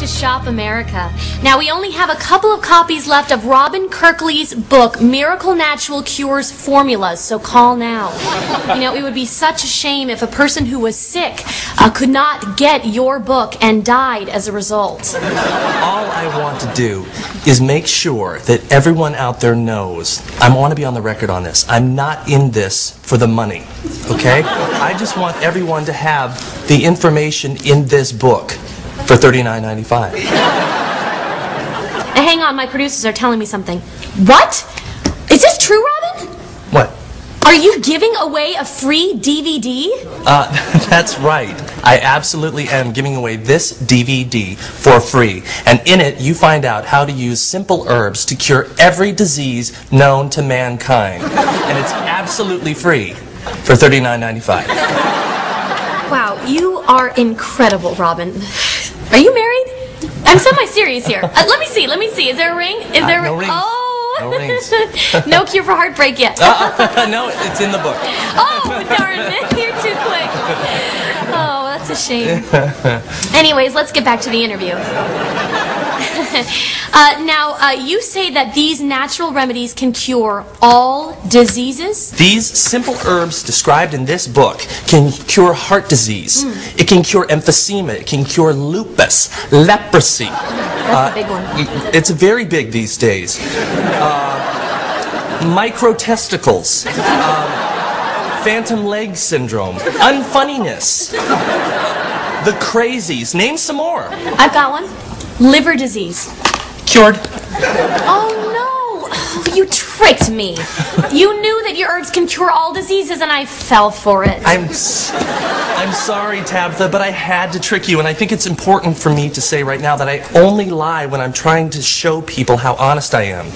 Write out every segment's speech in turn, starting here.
to Shop America. Now, we only have a couple of copies left of Robin Kirkley's book, Miracle Natural Cures Formulas, so call now. You know, it would be such a shame if a person who was sick could not get your book and died as a result. All I want to do is make sure that everyone out there knows, I want to be on the record on this, I'm not in this for the money, okay? I just want everyone to have the information in this book for $39.95. Hang on, my producers are telling me something. What? Is this true, Robin? What? Are you giving away a free DVD? That's right. I absolutely am giving away this DVD for free. And in it, you find out how to use simple herbs to cure every disease known to mankind. And it's absolutely free for $39.95. Wow, you are incredible, Robin. Are you married? I'm semi-serious here. Let me see. Is there a ring? Is there a ring? No rings. Oh! No rings. No cure for heartbreak yet. No, it's in the book. Oh, darn it. You're too quick. Oh, that's a shame. Anyways, let's get back to the interview. Now, you say that these natural remedies can cure all diseases? These simple herbs described in this book can cure heart disease. It can cure emphysema. It can cure lupus, leprosy. That's a big one. It's very big these days. Microtesticles. Phantom leg syndrome. Unfunniness. The crazies. Name some more. I've got one. Liver disease. Cured. Oh, no. You tricked me. You knew that your herbs can cure all diseases, and I fell for it. I'm sorry, Tabitha, but I had to trick you, and I think it's important for me to say right now that I only lie when I'm trying to show people how honest I am.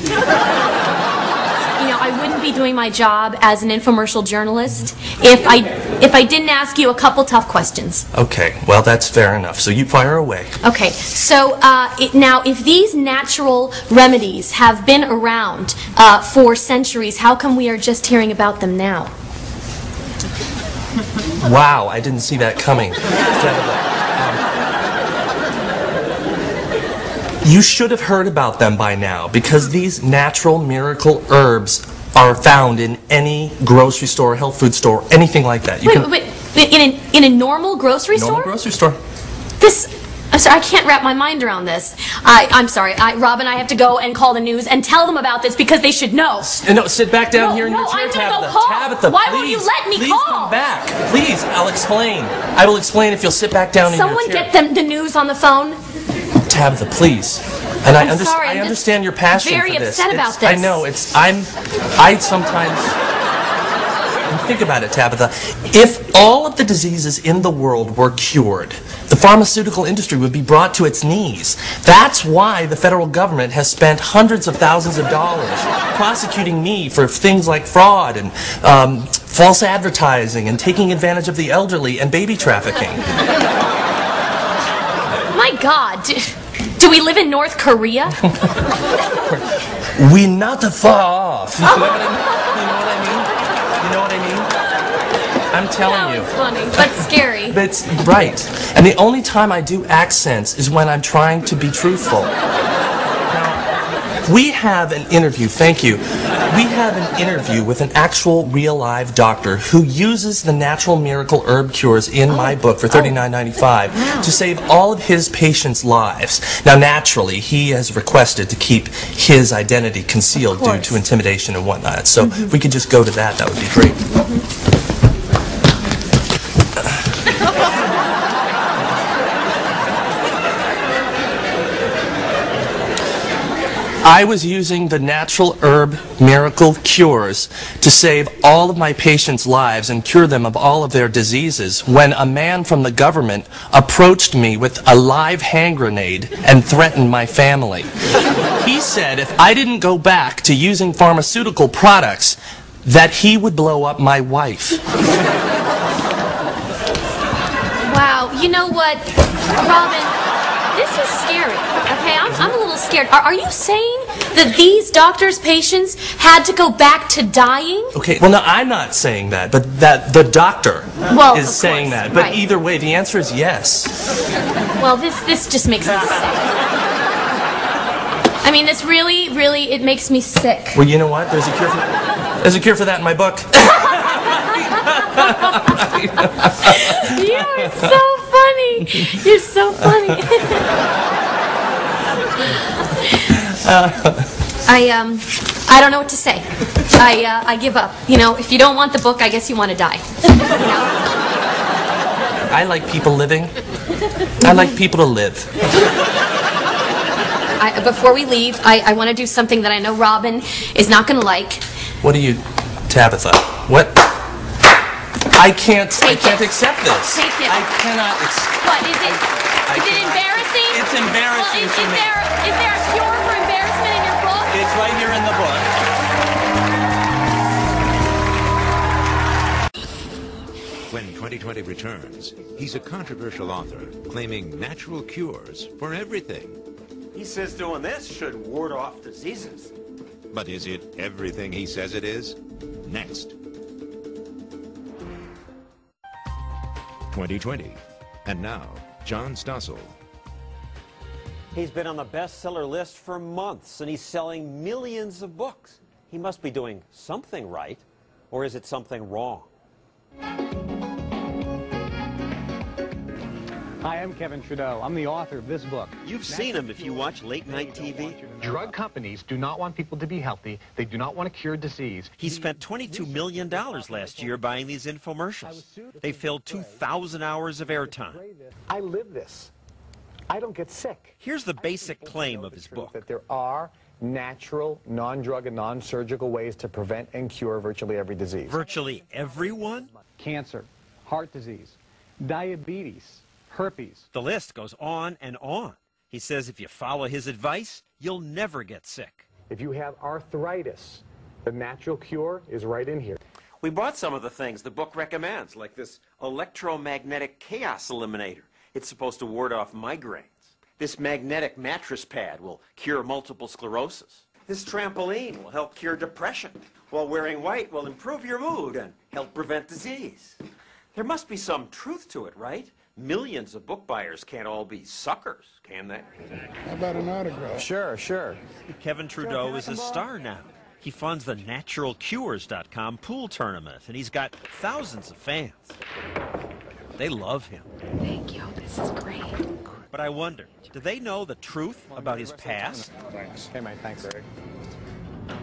You know, I wouldn't be doing my job as an infomercial journalist if I didn't ask you a couple tough questions. Okay, well, that's fair enough, so you fire away. Okay, so now if these natural remedies have been around for centuries, how come we are just hearing about them now? Wow, I didn't see that coming. You should have heard about them by now, because these natural miracle herbs are found in any grocery store, health food store, anything like that. Wait, in a normal grocery store? Normal grocery store. I'm sorry, I can't wrap my mind around this. I'm sorry, Robin, I have to go and call the news and tell them about this because they should know. No, sit back down here in your chair, I'm gonna Tabitha. go call. Tabitha, Why please, won't you let me please call? Come back. Please, I'll explain. I will explain if you'll sit back down in your chair. Someone get them the news on the phone. Tabitha, please. And I sorry, understand your passion very for this. upset about this. I know. I sometimes think about it, Tabitha. If all of the diseases in the world were cured, the pharmaceutical industry would be brought to its knees. That's why the federal government has spent hundreds of thousands of dollars prosecuting me for things like fraud and false advertising and taking advantage of the elderly and baby trafficking. My God, do we live in North Korea? We're not far off. You know what I mean? You know what I mean? I'm telling you. That was funny, but scary. That's right. And the only time I do accents is when I'm trying to be truthful. Now, we have an interview, thank you. We have an interview with an actual real live doctor who uses the natural miracle herb cures in my book for $39.95 to save all of his patients' lives. Now, naturally, he has requested to keep his identity concealed due to intimidation and whatnot. So if we could just go to that, that would be great. I was using the natural herb miracle cures to save all of my patients' lives and cure them of all of their diseases when a man from the government approached me with a live hand grenade and threatened my family. He said if I didn't go back to using pharmaceutical products, that he would blow up my wife. Wow, you know what, Robin? this is scary. Okay, I'm a little scared. Are you saying that these doctors' patients had to go back to dying? Okay, well, no, I'm not saying that, but that the doctor is saying that. But right. Either way, the answer is yes. Well, this just makes me sick. I mean, this really, it makes me sick. Well, you know what? There's a cure for that in my book. You are so funny. You're so funny. I don't know what to say. I give up. You know, if you don't want the book, I guess you want to die. I like people living. I like people to live. Before we leave, I want to do something that I know Robin is not going to like. What are you, Tabitha? What? I can't accept this. Take it. I cannot accept. What is it? Is it embarrassing? It's embarrassing well, for me. Is there a cure for embarrassment in your book? It's right here in the book. When 2020 returns, he's a controversial author claiming natural cures for everything. He says doing this should ward off diseases. But is it everything he says it is? Next. 2020. And now, John Stossel. He's been on the bestseller list for months, and he's selling millions of books. He must be doing something right, or is it something wrong? Hi, I'm Kevin Trudeau. I'm the author of this book. You've seen him if you watch late-night TV. Drug companies do not want people to be healthy. They do not want to cure disease. He spent $22 million last year buying these infomercials. They filled 2,000 hours of airtime. I live this. I don't get sick. Here's the basic claim of his book. That there are natural, non-drug and non-surgical ways to prevent and cure virtually every disease. Virtually everyone? Cancer, heart disease, diabetes, herpes. The list goes on and on. He says if you follow his advice, you'll never get sick. If you have arthritis, the natural cure is right in here. We bought some of the things the book recommends, like this electromagnetic chaos eliminator. It's supposed to ward off migraines. This magnetic mattress pad will cure multiple sclerosis. This trampoline will help cure depression, while wearing white will improve your mood and help prevent disease. There must be some truth to it, right? Millions of book buyers can't all be suckers, can they? How about an autograph? Sure. Kevin Trudeau is a star now. He funds the naturalcures.com pool tournament, and he's got thousands of fans. They love him. Thank you. This is great. But I wonder, do they know the truth about his past? Thanks. Hey, mate, thanks, Eric.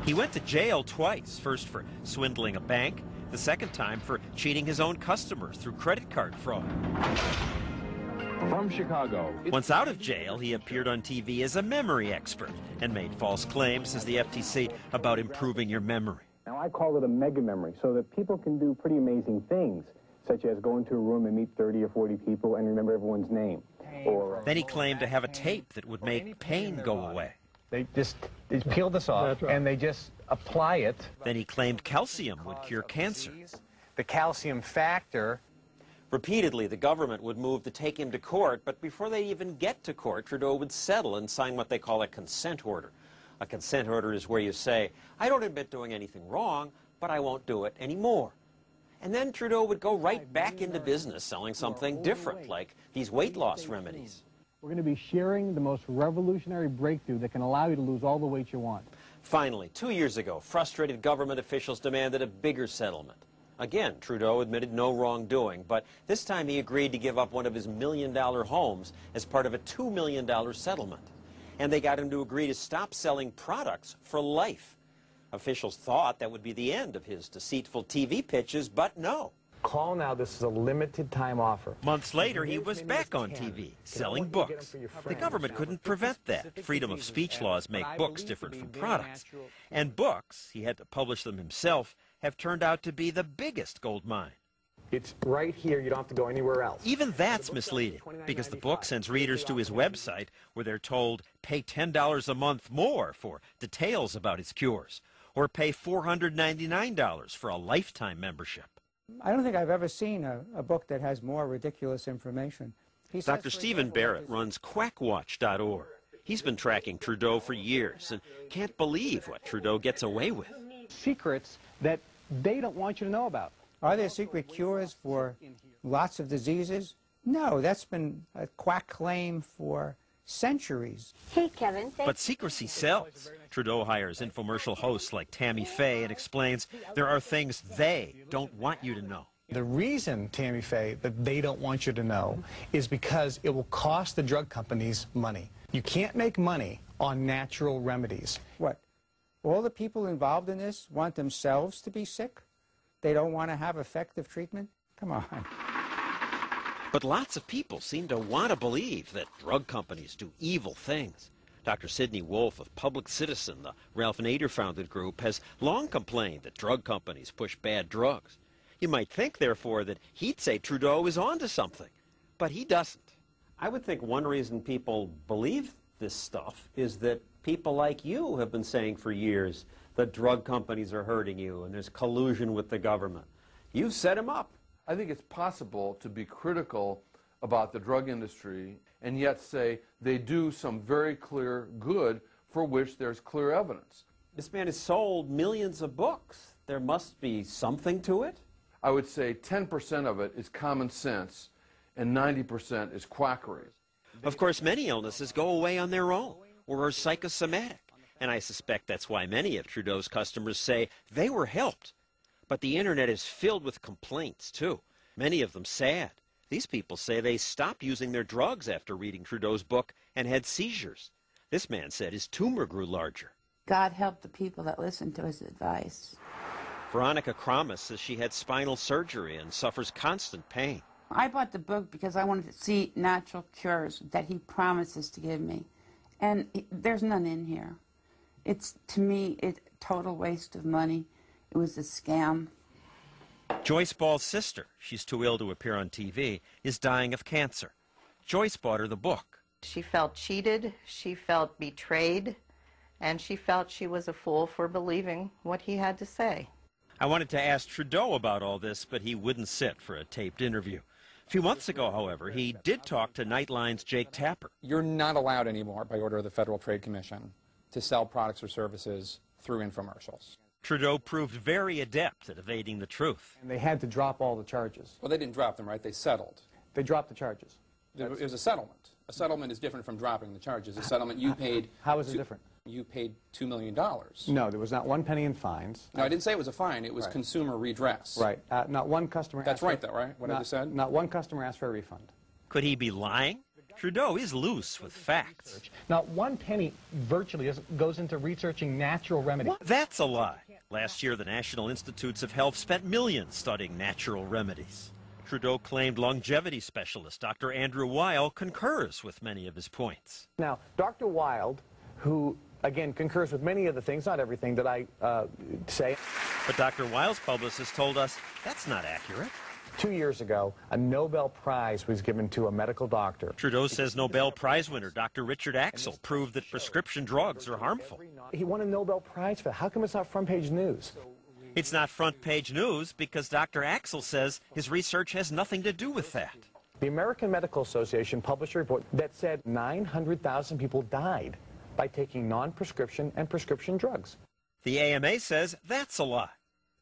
He went to jail twice, first for swindling a bank, the second time for cheating his own customers through credit card fraud. From Chicago. Once out of jail, he appeared on TV as a memory expert and made false claims, says the FTC, about improving your memory. Now, I call it a mega memory, so that people can do pretty amazing things, such as go into a room and meet 30 or 40 people and remember everyone's name. Or Then he claimed to have a tape that would make pain go away. They peel this off and they just apply it. Then he claimed calcium would cure cancer. The calcium factor. Repeatedly, the government would move to take him to court, but before they even get to court, Trudeau would settle and sign what they call a consent order. A consent order is where you say, I don't admit doing anything wrong, but I won't do it anymore. And then Trudeau would go right back into business selling something different, like these weight loss remedies. We're going to be sharing the most revolutionary breakthrough that can allow you to lose all the weight you want. Finally, 2 years ago, frustrated government officials demanded a bigger settlement. Again, Trudeau admitted no wrongdoing, but this time he agreed to give up one of his $1 million homes as part of a $2 million settlement. And they got him to agree to stop selling products for life. Officials thought that would be the end of his deceitful TV pitches, but no. call now. This is a limited time offer. Months later, he was back on TV, selling books. The government couldn't prevent that. Freedom of speech laws make books different from products. And books, he had to publish them himself, have turned out to be the biggest gold mine. It's right here. You don't have to go anywhere else. Even that's misleading, because the book sends readers to his website where they're told, pay $10 a month more for details about its cures, or pay $499 for a lifetime membership. I don't think I've ever seen a book that has more ridiculous information. Dr. Stephen Barrett runs quackwatch.org. He's been tracking Trudeau for years and can't believe what Trudeau gets away with. Secrets that they don't want you to know about. Are there secret cures for lots of diseases? No, that's been a quack claim for centuries. Hey, Kevin. But secrecy sells. Trudeau hires infomercial hosts like Tammy Faye and explains there are things they don't want you to know. The reason, Tammy Faye, that they don't want you to know is because it will cost the drug companies money. You can't make money on natural remedies. What? All the people involved in this want themselves to be sick? They don't want to have effective treatment? Come on. But lots of people seem to want to believe that drug companies do evil things. Dr. Sidney Wolfe of Public Citizen, the Ralph Nader-founded group, has long complained that drug companies push bad drugs. You might think, therefore, that he'd say Trudeau is onto something, but he doesn't. I would think one reason people believe this stuff is that people like you have been saying for years that drug companies are hurting you and there's collusion with the government. You've set him up. I think it's possible to be critical about the drug industry and yet say they do some very clear good for which there's clear evidence. This man has sold millions of books. There must be something to it. I would say 10% of it is common sense and 90% is quackery. Of course, many illnesses go away on their own or are psychosomatic, and I suspect that's why many of Trudeau's customers say they were helped. But the internet is filled with complaints, too, many of them sad. These people say they stopped using their drugs after reading Trudeau's book and had seizures. This man said his tumor grew larger. God help the people that listen to his advice. Veronica Kramus says she had spinal surgery and suffers constant pain. I bought the book because I wanted to see natural cures that he promises to give me. And there's none in here. It's, to me, it's a total waste of money. It was a scam. Joyce Ball's sister, she's too ill to appear on TV, is dying of cancer. Joyce bought her the book. She felt cheated, she felt betrayed, and she felt she was a fool for believing what he had to say. I wanted to ask Trudeau about all this, but he wouldn't sit for a taped interview. A few months ago, however, he did talk to Nightline's Jake Tapper. You're not allowed anymore, by order of the Federal Trade Commission, to sell products or services through infomercials. Trudeau proved very adept at evading the truth. And they had to drop all the charges. Well, they didn't drop them, right? They settled. They dropped the charges. It was a settlement. A settlement is different from dropping the charges. A settlement you paid... How is it different? You paid $2 million. No, there was not one penny in fines. No, I didn't say it was a fine. It was right. Consumer redress. Right. Not one customer That's right, though, right? What I just said? Not one customer asked for a refund. Could he be lying? Trudeau is loose with facts. Not one penny virtually goes into researching natural remedies. That's a lie. Last year, the National Institutes of Health spent millions studying natural remedies. Trudeau claimed longevity specialist Dr. Andrew Weil concurs with many of his points. Now, Dr. Weil, who, again, concurs with many of the things, not everything that I say. But Dr. Weil's publicist told us that's not accurate. 2 years ago, a Nobel Prize was given to a medical doctor. Trudeau says Nobel Prize winner Dr. Richard Axel proved that prescription drugs are harmful. He won a Nobel Prize for that. How come it's not front-page news? It's not front-page news because Dr. Axel says his research has nothing to do with that. The American Medical Association published a report that said 900,000 people died by taking non-prescription and prescription drugs. The AMA says that's a lie.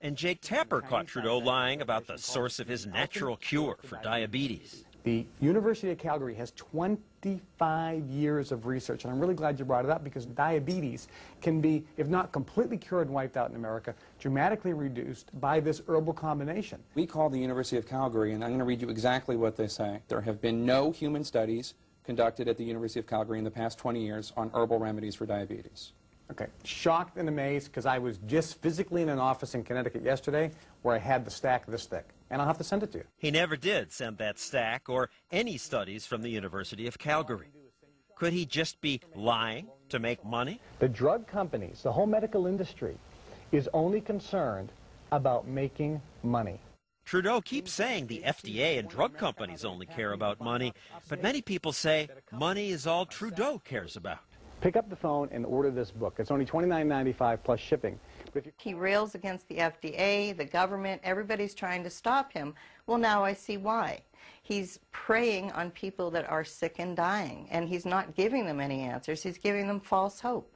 And Jake Tapper caught Trudeau lying about the source of his natural cure for diabetes. The University of Calgary has 25 years of research, and I'm really glad you brought it up because diabetes can be, if not completely cured and wiped out in America, dramatically reduced by this herbal combination. We called the University of Calgary, and I'm going to read you exactly what they say. There have been no human studies conducted at the University of Calgary in the past 20 years on herbal remedies for diabetes. Okay, shocked and amazed because I was just physically in an office in Connecticut yesterday where I had the stack this thick, and I'll have to send it to you. He never did send that stack or any studies from the University of Calgary. Could he just be lying to make money? The drug companies, the whole medical industry, is only concerned about making money. Trudeau keeps saying the FDA and drug companies only care about money, but many people say money is all Trudeau cares about. Pick up the phone and order this book. It's only $29.95 plus shipping. He rails against the FDA, the government, everybody's trying to stop him. Well, now I see why. He's preying on people that are sick and dying, and he's not giving them any answers. He's giving them false hope.